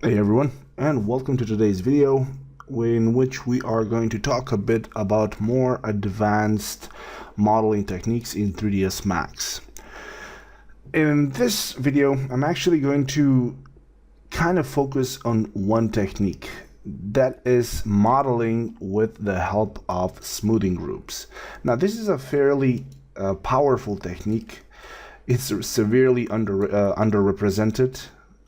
Hey everyone, and welcome to today's video in which we are going to talk a bit about more advanced modeling techniques in 3ds Max. In this video, I'm actually going to kind of focus on one technique, that is modeling with the help of smoothing groups. Now this is a fairly powerful technique. It's severely underrepresented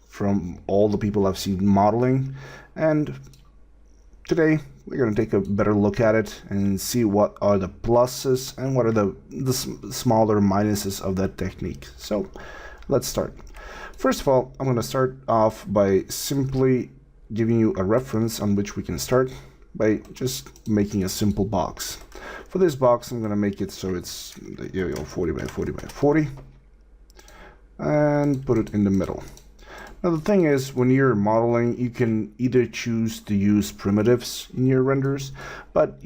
from all the people I've seen modeling, and today we're going to take a better look at it and see what are the pluses and what are the smaller minuses of that technique. So let's start. First of all, I'm going to start off by simply giving you a reference on which we can start by just making a simple box. For this box, I'm going to make it so it's 40 by 40 by 40 and put it in the middle. Now the thing is, when you're modeling, you can either choose to use primitives in your renders, but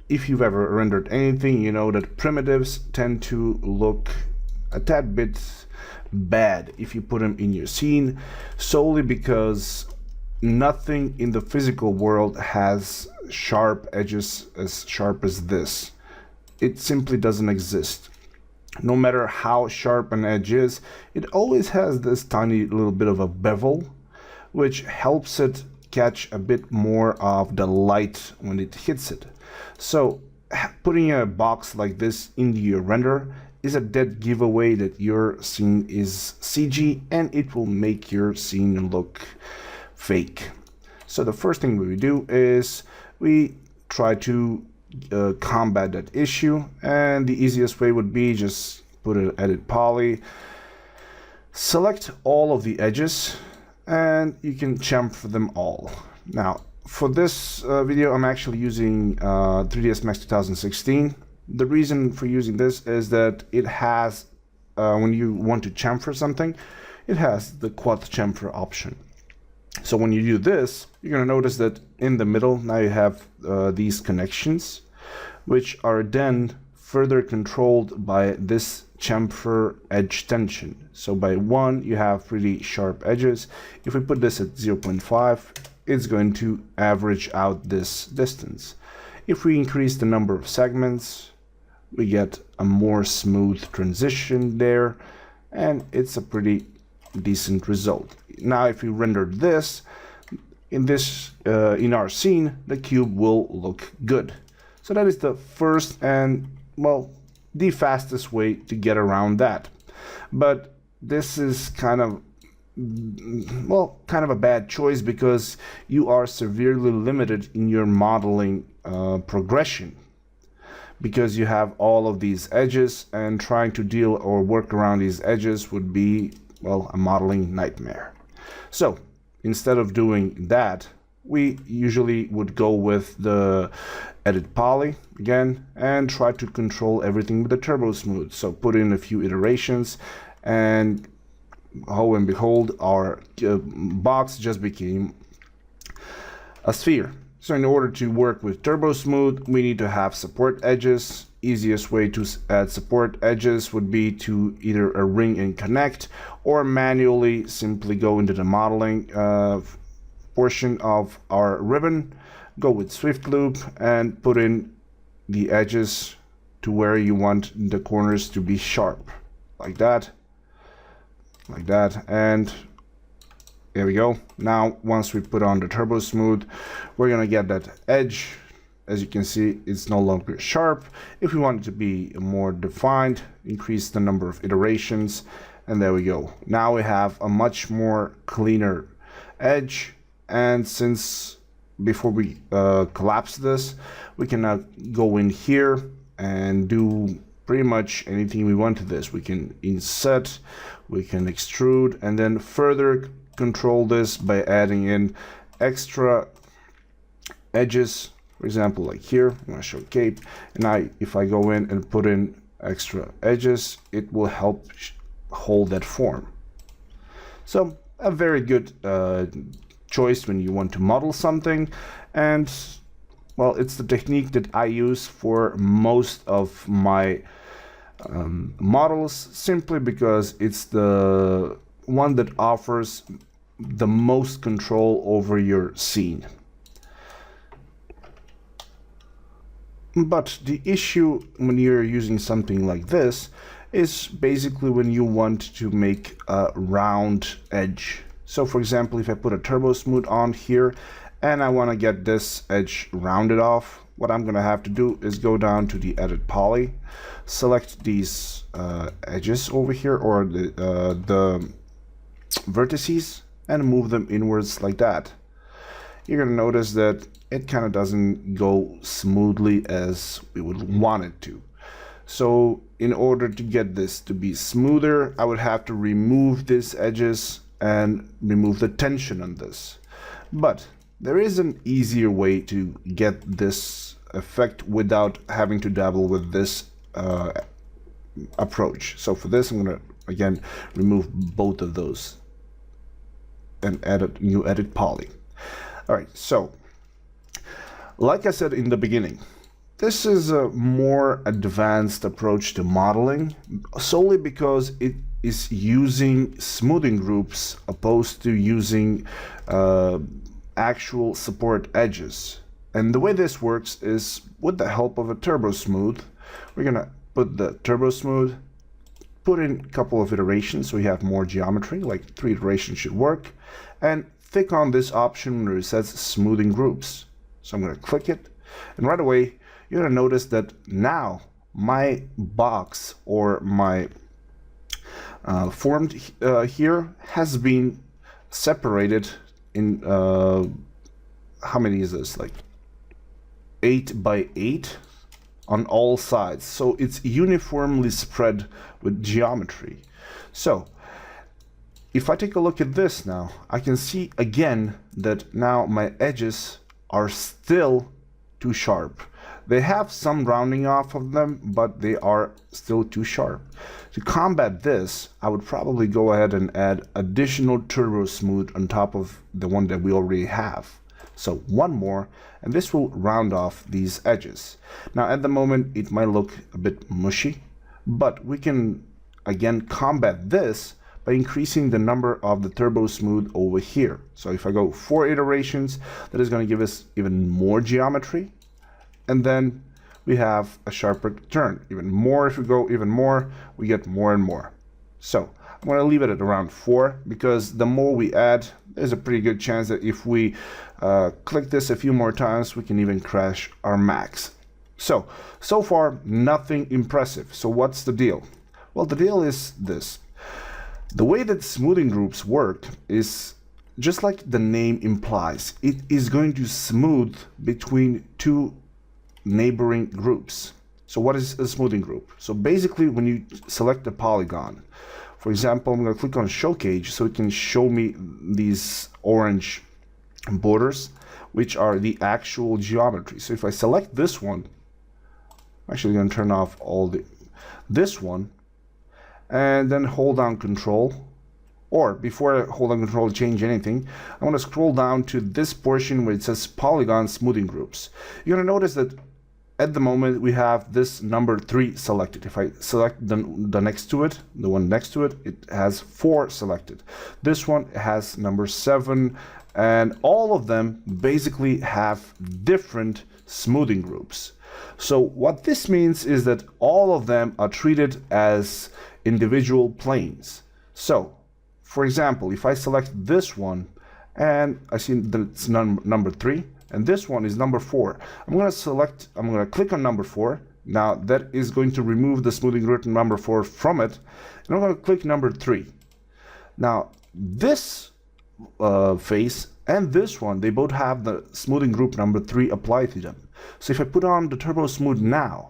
if you've ever rendered anything, you know that primitives tend to look a tad bit bad if you put them in your scene, solely because nothing in the physical world has sharp edges as sharp as this. It simply doesn't exist. No matter how sharp an edge is, it always has this tiny little bit of a bevel, which helps it catch a bit more of the light when it hits it. So putting a box like this into your render is a dead giveaway that your scene is CG and it will make your scene look fake. So the first thing we do is we try to combat that issue, and the easiest way would be just put an edit poly, select all of the edges, and you can chamfer them all. Now for this video I'm actually using 3ds Max 2016. The reason for using this is that it has when you want to chamfer something, it has the quad chamfer option. So when you do this, you're going to notice that in the middle now you have these connections, which are then further controlled by this chamfer edge tension. So by 1 you have pretty sharp edges. If we put this at 0.5, it's going to average out this distance. If we increase the number of segments, we get a more smooth transition there, and it's a pretty decent result. Now if we render this in our scene, the cube will look good. So that is the first and, well, the fastest way to get around that. But this is kind of a bad choice, because you are severely limited in your modeling progression, because you have all of these edges, and trying to deal or work around these edges would be, well, a modeling nightmare. So instead of doing that, we usually would go with the edit poly again and try to control everything with the turbo smooth. So put in a few iterations, and lo and behold, our box just became a sphere. So in order to work with turbo smooth, we need to have support edges. Easiest way to add support edges would be to either a ring and connect, or manually simply go into the modeling portion of our ribbon, go with Swift Loop and put in the edges to where you want the corners to be sharp, like that, and there we go. Now once we put on the turbo smooth, we're gonna get that edge. As you can see, it's no longer sharp. If we want it to be more defined, increase the number of iterations, and there we go. Now we have a much more cleaner edge, and since before we collapse this, we can now go in here and do pretty much anything we want to this. We can inset, we can extrude, and then further control this by adding in extra edges. For example, like here, I'm going to show cape, and if I go in and put in extra edges, it will help hold that form. So a very good choice when you want to model something, and well, it's the technique that I use for most of my models, simply because it's the one that offers the most control over your scene. But the issue when you're using something like this is basically when you want to make a round edge. So for example, if I put a turbo smooth on here and I want to get this edge rounded off, what I'm going to have to do is go down to the edit poly, select these edges over here, or the vertices, and move them inwards like that. You're going to notice that it kind of doesn't go smoothly as we would want it to. So in order to get this to be smoother, I would have to remove these edges and remove the tension on this. But there is an easier way to get this effect without having to dabble with this approach. So for this, I'm going to again remove both of those and add a new edit poly. All right, so like I said in the beginning, this is a more advanced approach to modeling solely because it is using smoothing groups opposed to using actual support edges. And the way this works is with the help of a turbo smooth. We're gonna put the turbo smooth, put in a couple of iterations so we have more geometry, like 3 iterations should work, and click on this option where it says smoothing groups. So I'm going to click it, and right away you're going to notice that now my box or my formed here has been separated in how many is this, like 8 by 8 on all sides, so it's uniformly spread with geometry. So if I take a look at this now, I can see again that now my edges are still too sharp. They have some rounding off of them, but they are still too sharp. To combat this, I would probably go ahead and add additional turbo smooth on top of the one that we already have. So one more, and this will round off these edges. Now at the moment it might look a bit mushy, but we can again combat this by increasing the number of the turbo smooth over here. So if I go 4 iterations, that is going to give us even more geometry, and then we have a sharper turn. Even more, if we go even more, we get more and more. So I'm going to leave it at around 4 because the more we add, there's a pretty good chance that if we click this a few more times, we can even crash our max. So far, nothing impressive. So what's the deal? Well, the deal is this. The way that smoothing groups work is just like the name implies. It is going to smooth between 2 neighboring groups. So what is a smoothing group? So basically when you select a polygon, for example, I'm going to click on show cage so it can show me these orange borders, which are the actual geometry. So if I select this one, I'm actually going to turn off this one, and then hold down control, or before I hold down control change anything, I want to scroll down to this portion where it says polygon smoothing groups. You're going to notice that at the moment we have this number 3 selected. If I select the next to it, the one next to it, it has 4 selected. This one has number 7, and all of them basically have different smoothing groups. So what this means is that all of them are treated as individual planes. So for example, if I select this one and I see that it's number 3 and this one is number 4, I'm going to click on number 4. Now that is going to remove the smoothing group number 4 from it, and I'm going to click number 3. Now this face and this one, they both have the smoothing group number 3 applied to them. So if I put on the turbo smooth now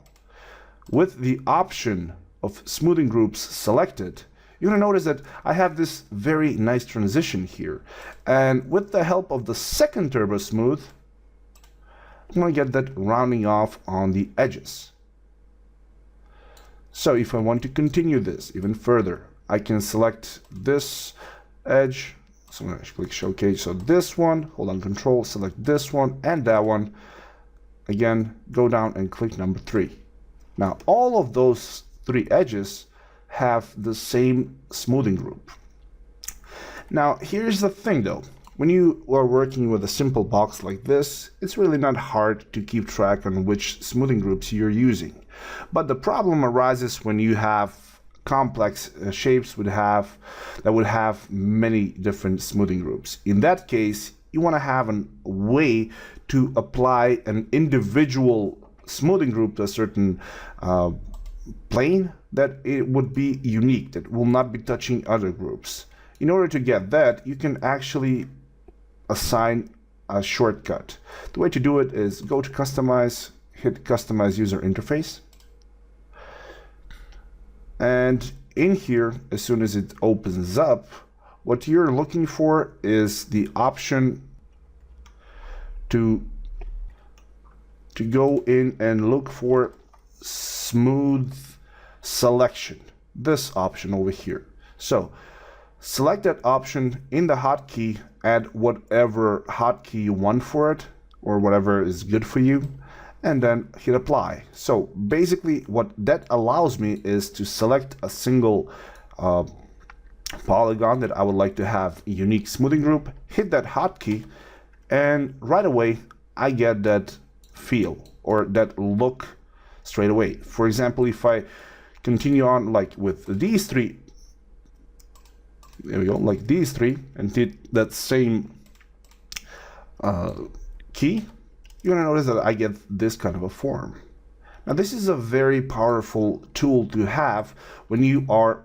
with the option of smoothing groups selected, you're going to notice that I have this very nice transition here. And with the help of the second turbo smooth, I'm going to get that rounding off on the edges. So if I want to continue this even further, I can select this edge. So I'm going to click showcase. So this one, hold on control, select this one and that one. Again, go down and click number 3. Now all of those 3 edges have the same smoothing group. Now, here's the thing though. When you are working with a simple box like this, it's really not hard to keep track on which smoothing groups you're using. But the problem arises when you have complex shapes that would have many different smoothing groups. In that case, you want to have a way to apply an individual smoothing group to a certain plane that it would be unique, that will not be touching other groups. In order to get that, you can actually assign a shortcut. The way to do it is go to Customize, hit Customize User Interface. And in here, as soon as it opens up, what you're looking for is the option to go in and look for smooth selection. This option over here. So select that option in the hotkey, add whatever hotkey you want for it or whatever is good for you, and then hit apply. So basically what that allows me is to select a single polygon that I would like to have a unique smoothing group, hit that hotkey, and right away I get that feel or that look straight away. For example, if I continue on like with these three, there we go, like these three, and hit that same key, you're gonna notice that I get this kind of a form. Now this is a very powerful tool to have when you are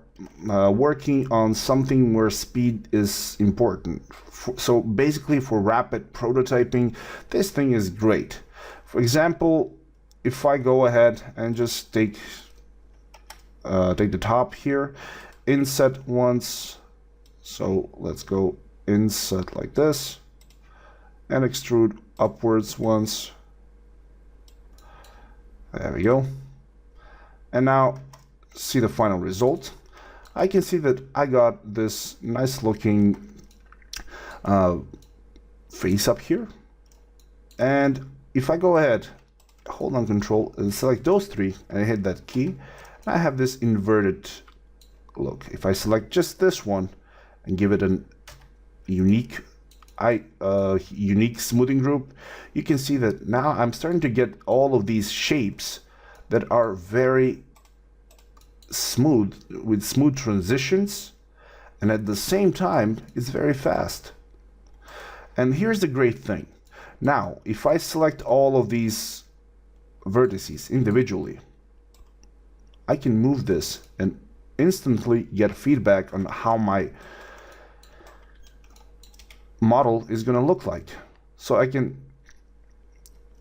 working on something where speed is important. So basically for rapid prototyping, this thing is great. For example, if I go ahead and just take the top here, inset once, so let's go inset like this, and extrude upwards once. There we go. And now see the final result. I can see that I got this nice looking face up here. And if I go ahead, hold on Control and select those three, and I hit that key, I have this inverted look. If I select just this one and give it a unique smoothing group, you can see that now I'm starting to get all of these shapes that are very smooth, with smooth transitions, and at the same time it's very fast. And here's the great thing. Now if I select all of these vertices individually, I can move this and instantly get feedback on how my model is going to look like. So I can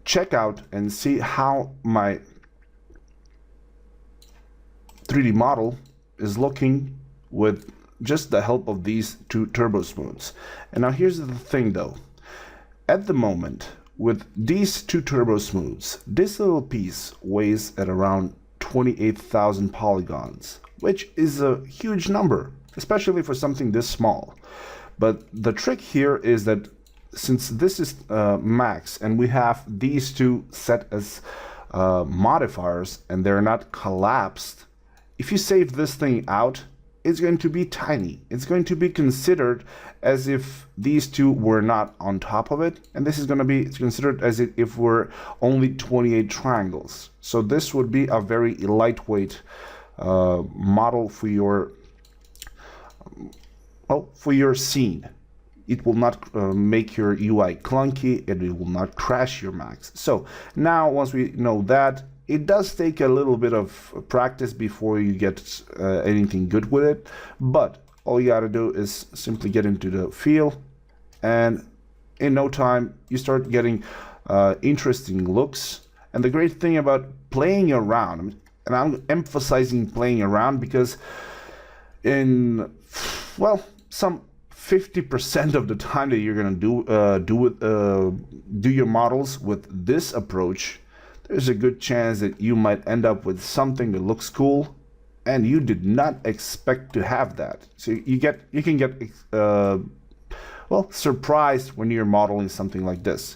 check out and see how my 3D model is looking with just the help of these two turbo smooths. And now here's the thing though. At the moment, with these two turbo smooths, this little piece weighs at around 28,000 polygons, which is a huge number, especially for something this small. But the trick here is that since this is max and we have these two set as modifiers and they're not collapsed, if you save this thing out, it's going to be tiny. It's going to be considered as if these two were not on top of it, and this is going to be considered as if we're only 28 triangles. So this would be a very lightweight model for your scene. It will not make your UI clunky, and it will not crash your Max. So now once we know that, it does take a little bit of practice before you get anything good with it, but all you gotta do is simply get into the feel, and in no time you start getting interesting looks. And the great thing about playing around, and I'm emphasizing playing around because in, well, some 50% of the time that you're gonna do your models with this approach, there's a good chance that you might end up with something that looks cool and you did not expect to have that. So you can get well, surprised when you're modeling something like this.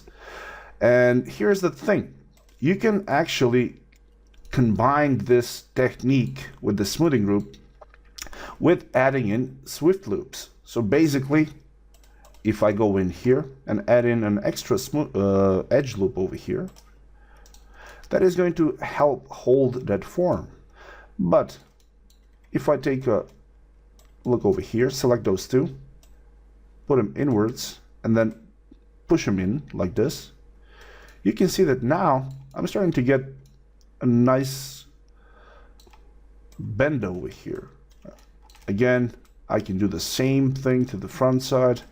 And here's the thing, you can actually combine this technique with the smoothing group with adding in Swift loops. So basically, if I go in here and add in an extra smooth edge loop over here, that is going to help hold that form. But if I take a look over here, select those two, put them inwards, and then push them in like this, you can see that now I'm starting to get a nice bend over here. Again, I can do the same thing to the front side.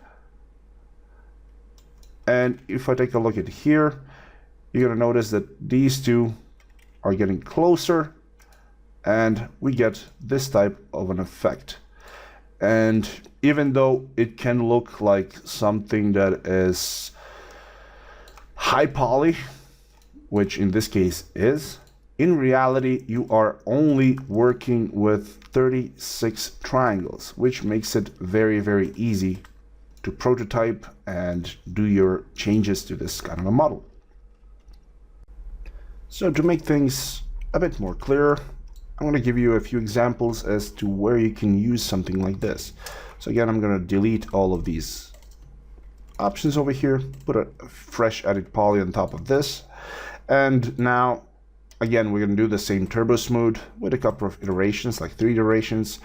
And if I take a look at here, you're going to notice that these two are getting closer and we get this type of an effect. And even though it can look like something that is high poly, which in this case is, in reality you are only working with 36 triangles, which makes it very, very easy to prototype and do your changes to this kind of a model. So to make things a bit more clear, I'm going to give you a few examples as to where you can use something like this. So again, I'm going to delete all of these options over here, put a fresh edit poly on top of this, and now again we're going to do the same turbo smooth with a couple of iterations, like 3 iterations.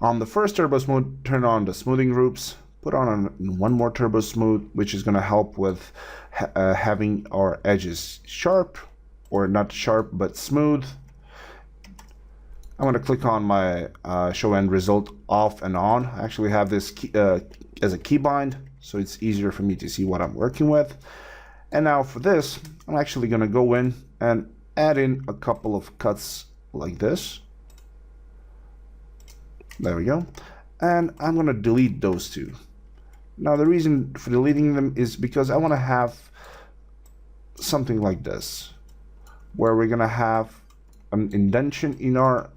On the first turbo smooth, turn on the smoothing groups, put on one more turbo smooth, which is going to help with having our edges sharp, or not sharp but smooth. I'm going to click on my show end result off and on. I actually have this key, as a keybind, so it's easier for me to see what I'm working with. And now for this, I'm actually going to go in and add in a couple of cuts like this. There we go. And I'm going to delete those two. Now the reason for deleting them is because I want to have something like this, where we're going to have an indentation in our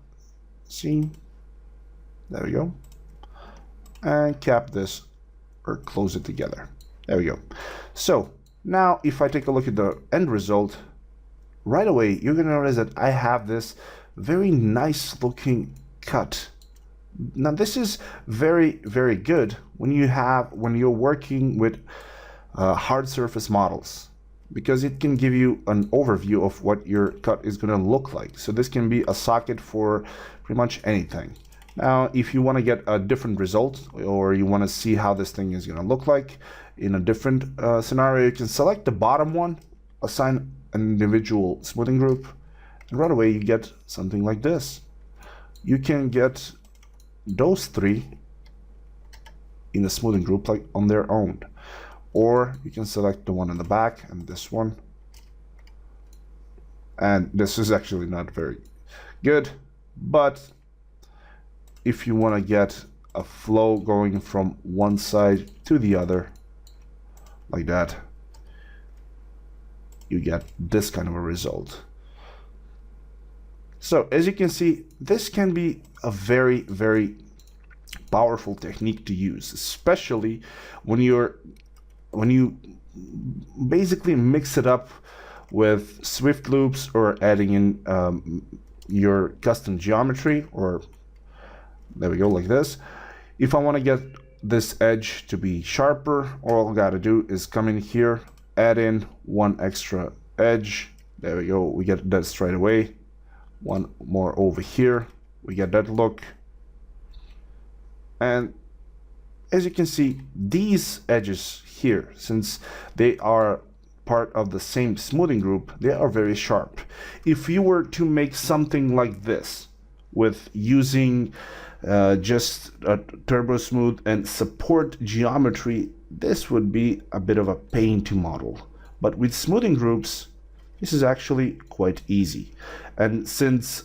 scene. There we go. And cap this or close it together. There we go. So now if I take a look at the end result, right away you're going to notice that I have this very nice looking cut. Now this is very, very good when you're working with hard surface models, because it can give you an overview of what your cut is going to look like. So this can be a socket for pretty much anything. Now if you want to get a different result, or you want to see how this thing is going to look like in a different scenario, you can select the bottom one, assign an individual smoothing group, and right away you get something like this. You can get those 3 in a smoothing group like on their own, or you can select the one in the back and this one, and this is actually not very good, but if you want to get a flow going from one side to the other like that, you get this kind of a result. So as you can see, this can be a very, very powerful technique to use, especially when you basically mix it up with Swift loops or adding in your custom geometry, or there we go, like this. If I want to get this edge to be sharper, all I gotta do is come in here, add in one extra edge. There we go, we get that straight away. One more over here, we get that look. And as you can see, these edges here, since they are part of the same smoothing group, they are very sharp. If you were to make something like this with using just a turbo smooth and support geometry, this would be a bit of a pain to model. But with smoothing groups, this is actually quite easy. And since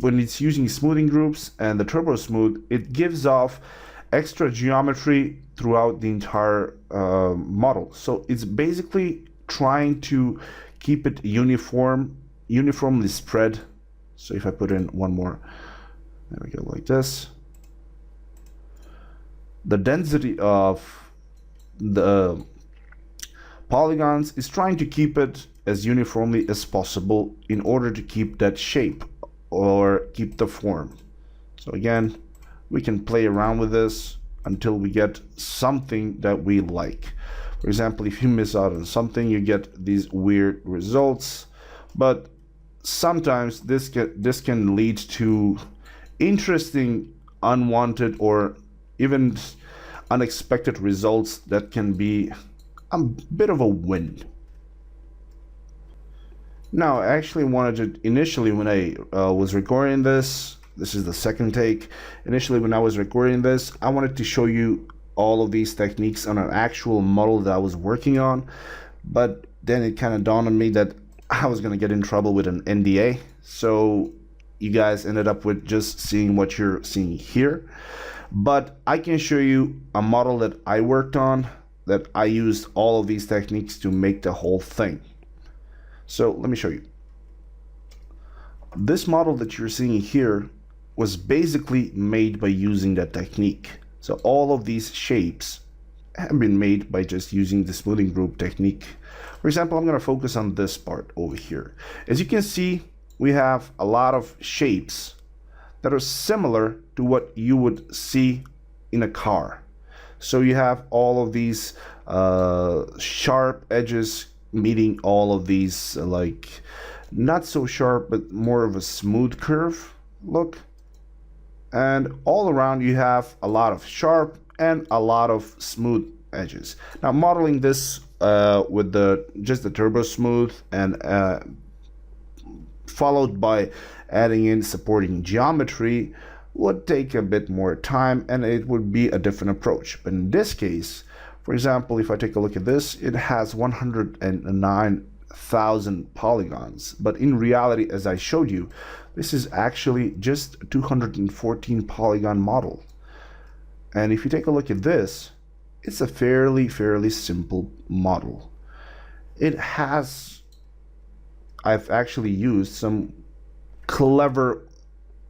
when it's using smoothing groups and the turbo smooth, it gives off extra geometry throughout the entire model. So it's basically trying to keep it uniformly spread. So if I put in one more, there we go, like this, the density of the polygons is trying to keep it as uniformly as possible in order to keep that shape or keep the form. So again, we can play around with this. until we get something that we like. For example, if you miss out on something, you get these weird results, but sometimes this can lead to interesting, unwanted, or even unexpected results that can be a bit of a win. Now, I actually wanted to, initially when I was recording this is the second take. Initially when I was recording this, I wanted to show you all of these techniques on an actual model that I was working on, but then it kind of dawned on me that I was going to get in trouble with an NDA, so you guys ended up with just seeing what you're seeing here. But I can show you a model that I worked on that I used all of these techniques to make the whole thing. So let me show you. This model that you're seeing here was basically made by using that technique. So all of these shapes have been made by just using the smoothing group technique. For example, I'm going to focus on this part over here. As you can see, we have a lot of shapes that are similar to what you would see in a car. So you have all of these sharp edges meeting all of these like not so sharp but more of a smooth curve look, and all around you have a lot of sharp and a lot of smooth edges. Now modeling this with just the turbo smooth and followed by adding in supporting geometry would take a bit more time, and it would be a different approach. But in this case, for example, if I take a look at this, it has 109,000 polygons. But in reality, as I showed you, this is actually just a 214 polygon model. And if you take a look at this, it's a fairly simple model. I've actually used some clever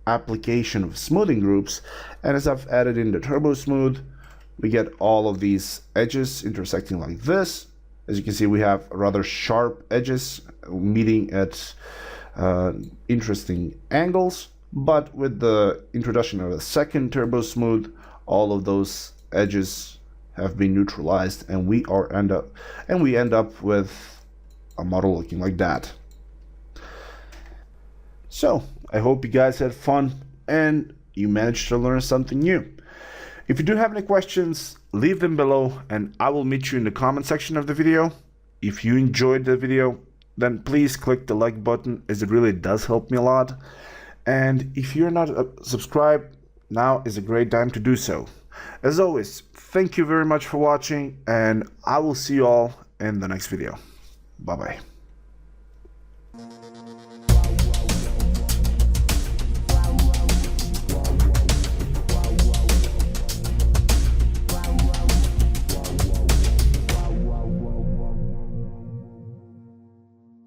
application of smoothing groups, and as I've added in the turbo smooth, we get all of these edges intersecting like this. As you can see, we have rather sharp edges meeting at interesting angles, but with the introduction of a second turbo smooth, all of those edges have been neutralized, and we end up with a model looking like that. So I hope you guys had fun and you managed to learn something new. If you do have any questions, leave them below and I will meet you in the comment section of the video. If you enjoyed the video, then please click the like button, as it really does help me a lot. And if you're not subscribed, now is a great time to do so. As always, thank you very much for watching, and I will see you all in the next video. Bye bye.